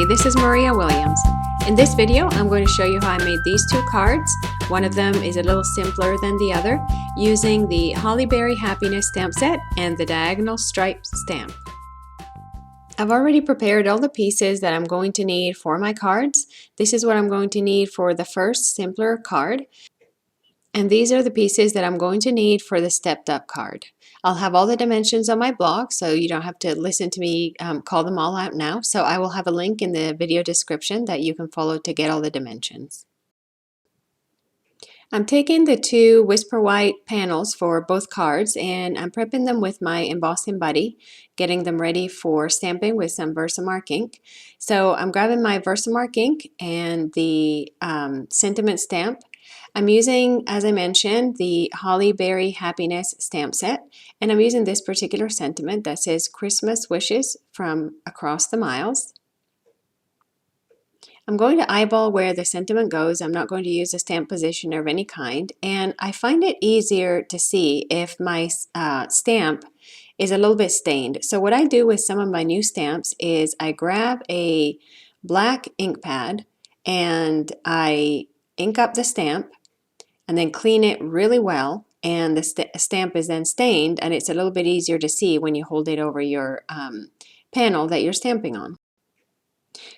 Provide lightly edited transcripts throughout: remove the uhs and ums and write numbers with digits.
Hi, this is Maria Williams. In this video, I'm going to show you how I made these two cards. One of them is a little simpler than the other, using the Holly Berry Happiness stamp set and the diagonal stripe stamp. I've already prepared all the pieces that I'm going to need for my cards. This is what I'm going to need for the first simpler card. And these are the pieces that I'm going to need for the stepped up card. I'll have all the dimensions on my blog, so you don't have to listen to me call them all out now. So I will have a link in the video description that you can follow to get all the dimensions. I'm taking the two Whisper White panels for both cards and I'm prepping them with my embossing buddy, getting them ready for stamping with some Versamark ink. So I'm grabbing my Versamark ink and the sentiment stamp. I'm using, as I mentioned, the Holly Berry Happiness stamp set, and I'm using this particular sentiment that says Christmas Wishes from Across the Miles. I'm going to eyeball where the sentiment goes. I'm not going to use a stamp positioner of any kind, and I find it easier to see if my stamp is a little bit stained. So what I do with some of my new stamps is I grab a black ink pad and I ink up the stamp and then clean it really well, and the stamp is then stained, and it's a little bit easier to see when you hold it over your panel that you're stamping on.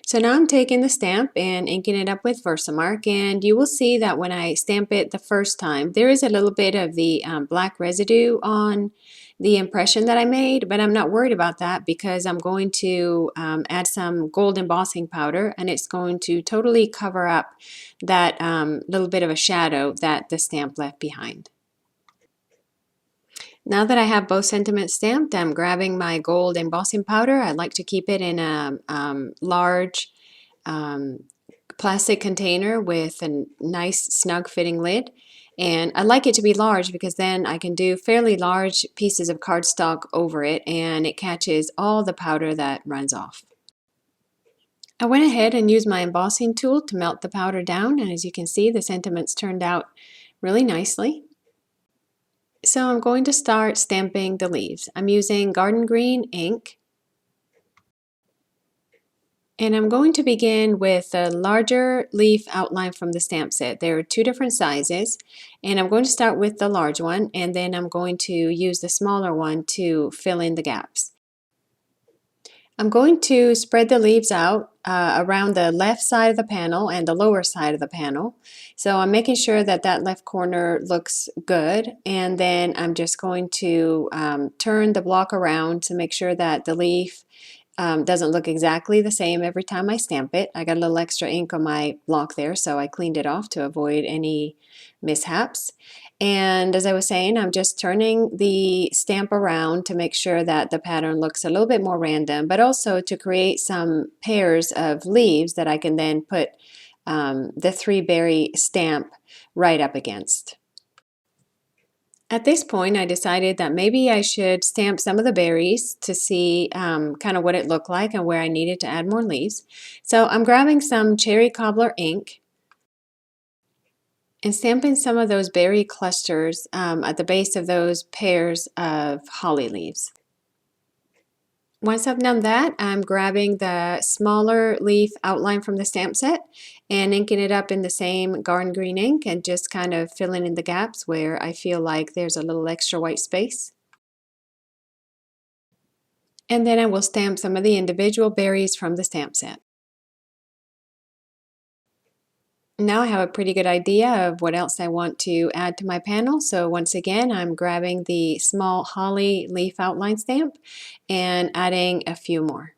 So now I'm taking the stamp and inking it up with Versamark, and you will see that when I stamp it the first time, there is a little bit of the black residue on the impression that I made, but I'm not worried about that because I'm going to add some gold embossing powder, and it's going to totally cover up that little bit of a shadow that the stamp left behind. Now that I have both sentiments stamped, I'm grabbing my gold embossing powder. I like to keep it in a large plastic container with a nice snug fitting lid. And I like it to be large because then I can do fairly large pieces of cardstock over it and it catches all the powder that runs off. I went ahead and used my embossing tool to melt the powder down, and as you can see, the sentiments turned out really nicely. So I'm going to start stamping the leaves. I'm using garden green ink, and I'm going to begin with a larger leaf outline from the stamp set. There are two different sizes, and I'm going to start with the large one, and then I'm going to use the smaller one to fill in the gaps. I'm going to spread the leaves out around the left side of the panel and the lower side of the panel. So I'm making sure that that left corner looks good, and then I'm just going to turn the block around to make sure that the leaf doesn't look exactly the same every time I stamp it. I got a little extra ink on my block there, so I cleaned it off to avoid any mishaps. And as I was saying, I'm just turning the stamp around to make sure that the pattern looks a little bit more random, but also to create some pairs of leaves that I can then put the three berry stamp right up against. At this point, I decided that maybe I should stamp some of the berries to see kind of what it looked like and where I needed to add more leaves. So I'm grabbing some cherry cobbler ink and stamping some of those berry clusters at the base of those pairs of holly leaves. Once I've done that, I'm grabbing the smaller leaf outline from the stamp set and inking it up in the same garden green ink and just kind of filling in the gaps where I feel like there's a little extra white space. And then I will stamp some of the individual berries from the stamp set. Now I have a pretty good idea of what else I want to add to my panel. So once again, I'm grabbing the small holly leaf outline stamp and adding a few more.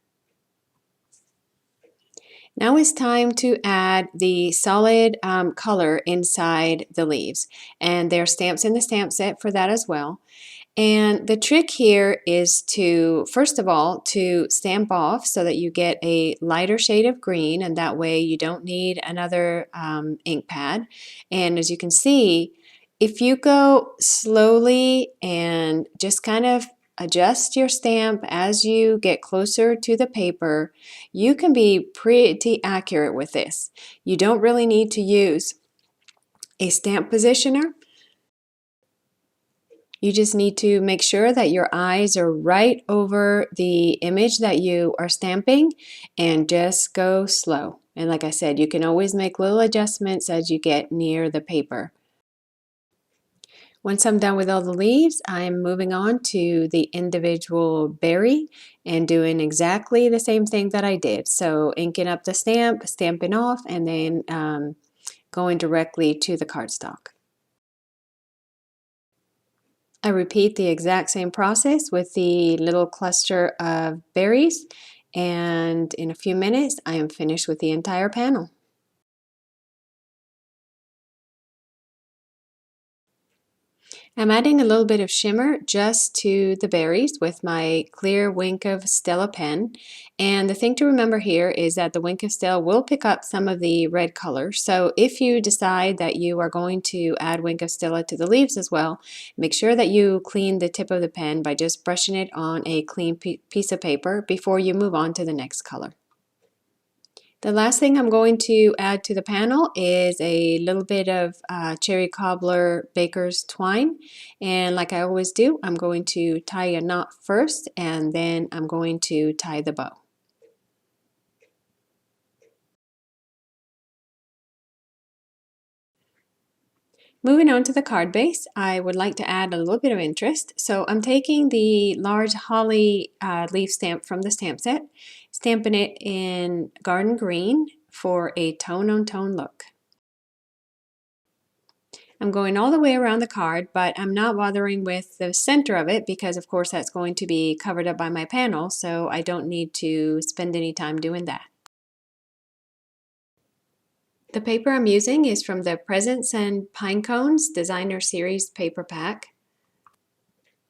Now it's time to add the solid color inside the leaves. And there are stamps in the stamp set for that as well. And the trick here is to, first of all, to stamp off so that you get a lighter shade of green, and that way you don't need another ink pad. And as you can see, if you go slowly and just kind of adjust your stamp as you get closer to the paper, you can be pretty accurate with this. You don't really need to use a stamp positioner. You just need to make sure that your eyes are right over the image that you are stamping and just go slow. And like I said, you can always make little adjustments as you get near the paper. Once I'm done with all the leaves, I'm moving on to the individual berry and doing exactly the same thing that I did. So inking up the stamp, stamping off, and then going directly to the cardstock. I repeat the exact same process with the little cluster of berries, and in a few minutes I am finished with the entire panel. I'm adding a little bit of shimmer just to the berries with my clear Wink of Stella pen. And the thing to remember here is that the Wink of Stella will pick up some of the red color. So if you decide that you are going to add Wink of Stella to the leaves as well, make sure that you clean the tip of the pen by just brushing it on a clean piece of paper before you move on to the next color. The last thing I'm going to add to the panel is a little bit of cherry cobbler baker's twine, and like I always do, I'm going to tie a knot first and then I'm going to tie the bow. Moving on to the card base, I would like to add a little bit of interest. So I'm taking the large holly leaf stamp from the stamp set, stamping it in garden green for a tone-on-tone look. I'm going all the way around the card, but I'm not bothering with the center of it because of course that's going to be covered up by my panel, so I don't need to spend any time doing that. The paper I'm using is from the Presents and Pine Cones Designer Series paper pack.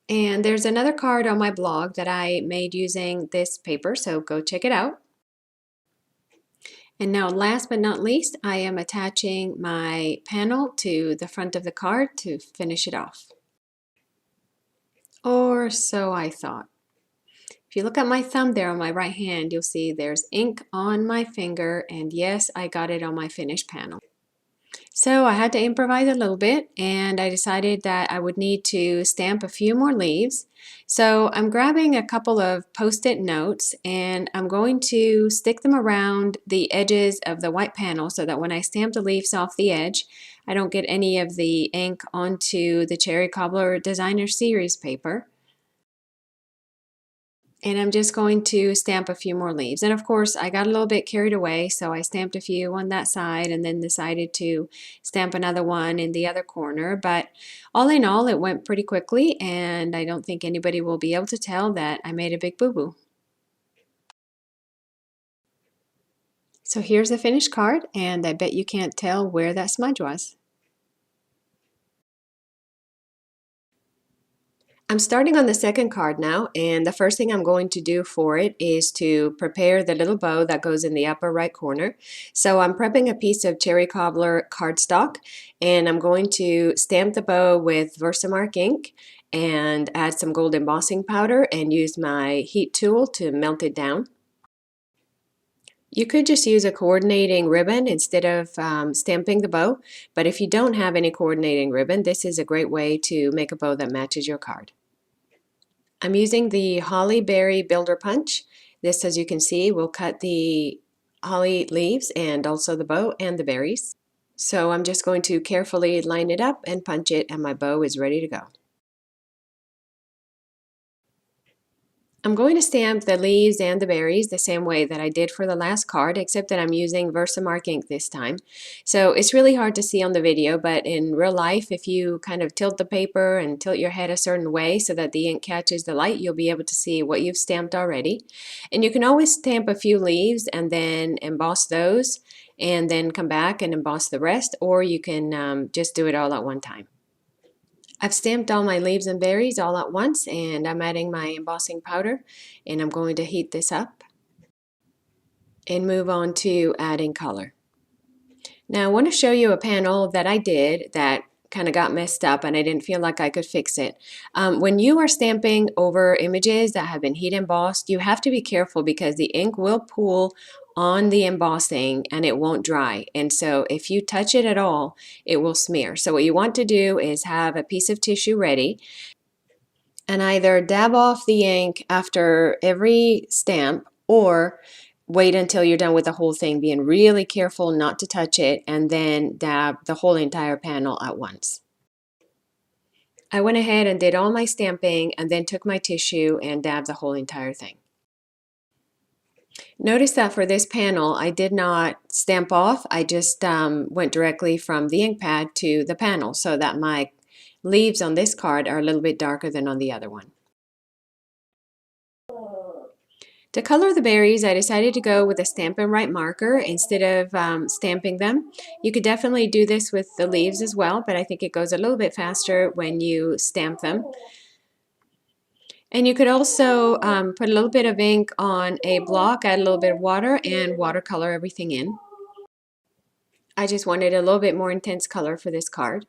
And there's another card on my blog that I made using this paper, so go check it out. And now last but not least, I am attaching my panel to the front of the card to finish it off. Or so I thought. If you look at my thumb there on my right hand, you'll see there's ink on my finger, and yes, I got it on my finished panel. So I had to improvise a little bit, and I decided that I would need to stamp a few more leaves. So I'm grabbing a couple of post-it notes and I'm going to stick them around the edges of the white panel so that when I stamp the leaves off the edge, I don't get any of the ink onto the Cherry Cobbler Designer Series paper. And I'm just going to stamp a few more leaves. And of course, I got a little bit carried away, so I stamped a few on that side and then decided to stamp another one in the other corner. But all in all, it went pretty quickly, and I don't think anybody will be able to tell that I made a big boo-boo. So here's the finished card, and I bet you can't tell where that smudge was. I'm starting on the second card now, and the first thing I'm going to do for it is to prepare the little bow that goes in the upper right corner. So I'm prepping a piece of Cherry Cobbler cardstock, and I'm going to stamp the bow with Versamark ink and add some gold embossing powder and use my heat tool to melt it down. You could just use a coordinating ribbon instead of stamping the bow, but if you don't have any coordinating ribbon, this is a great way to make a bow that matches your card. I'm using the Holly Berry Builder Punch. This, as you can see, will cut the holly leaves and also the bow and the berries. So I'm just going to carefully line it up and punch it, and my bow is ready to go. I'm going to stamp the leaves and the berries the same way that I did for the last card, except that I'm using Versamark ink this time. So it's really hard to see on the video, but in real life, if you kind of tilt the paper and tilt your head a certain way so that the ink catches the light, you'll be able to see what you've stamped already. And you can always stamp a few leaves and then emboss those, and then come back and emboss the rest, or you can just do it all at one time. I've stamped all my leaves and berries all at once, and I'm adding my embossing powder, and I'm going to heat this up and move on to adding color. Now I want to show you a panel that I did that kind of got messed up and I didn't feel like I could fix it. When you are stamping over images that have been heat embossed, you have to be careful because the ink will pool on the embossing and it won't dry. And so if you touch it at all, it will smear. So what you want to do is have a piece of tissue ready and either dab off the ink after every stamp or wait until you're done with the whole thing, being really careful not to touch it, and then dab the whole entire panel at once. I went ahead and did all my stamping and then took my tissue and dabbed the whole entire thing. Notice that for this panel, I did not stamp off. I just went directly from the ink pad to the panel so that my leaves on this card are a little bit darker than on the other one. To color the berries, I decided to go with a Stampin' Write marker instead of stamping them. You could definitely do this with the leaves as well, but I think it goes a little bit faster when you stamp them. And you could also put a little bit of ink on a block, add a little bit of water, and watercolor everything in. I just wanted a little bit more intense color for this card.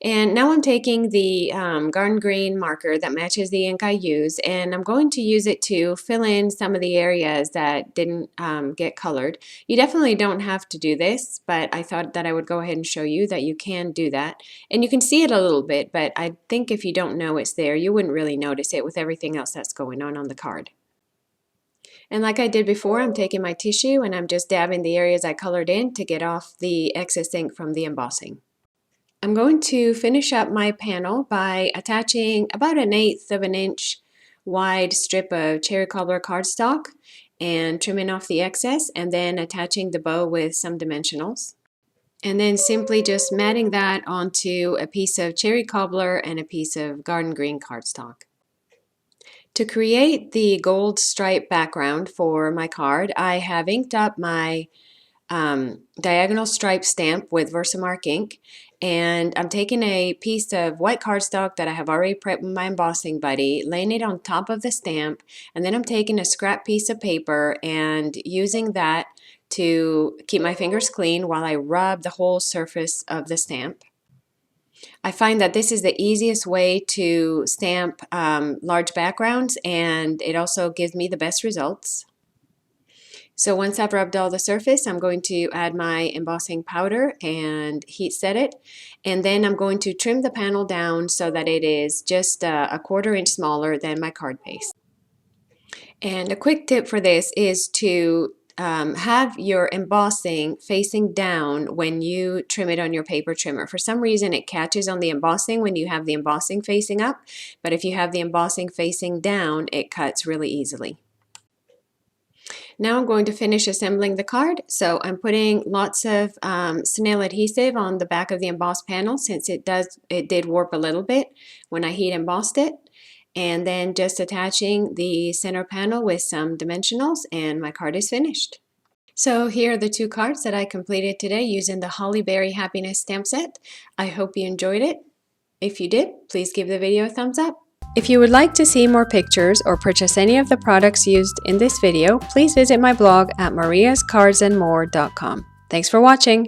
And now I'm taking the garden green marker that matches the ink I use, and I'm going to use it to fill in some of the areas that didn't get colored. You definitely don't have to do this, but I thought that I would go ahead and show you that you can do that. And you can see it a little bit, but I think if you don't know it's there, you wouldn't really notice it with everything else that's going on the card. And like I did before, I'm taking my tissue and I'm just dabbing the areas I colored in to get off the excess ink from the embossing. I'm going to finish up my panel by attaching about 1/8 of an inch wide strip of cherry cobbler cardstock and trimming off the excess, and then attaching the bow with some dimensionals. And then simply just matting that onto a piece of cherry cobbler and a piece of garden green cardstock. To create the gold stripe background for my card, I have inked up my diagonal stripe stamp with Versamark ink, and I'm taking a piece of white cardstock that I have already prepped with my embossing buddy, laying it on top of the stamp, and then I'm taking a scrap piece of paper and using that to keep my fingers clean while I rub the whole surface of the stamp. I find that this is the easiest way to stamp large backgrounds, and it also gives me the best results. So once I've rubbed all the surface, I'm going to add my embossing powder and heat set it. And then I'm going to trim the panel down so that it is just a 1/4 inch smaller than my card base. And a quick tip for this is to have your embossing facing down when you trim it on your paper trimmer. For some reason it catches on the embossing when you have the embossing facing up, but if you have the embossing facing down, it cuts really easily. Now I'm going to finish assembling the card. So I'm putting lots of snail adhesive on the back of the embossed panel, since it did warp a little bit when I heat embossed it. And then just attaching the center panel with some dimensionals, and my card is finished. So here are the 2 cards that I completed today using the Holly Berry Happiness stamp set. I hope you enjoyed it. If you did, please give the video a thumbs up. If you would like to see more pictures or purchase any of the products used in this video, please visit my blog at mariascardsandmore.com. Thanks for watching!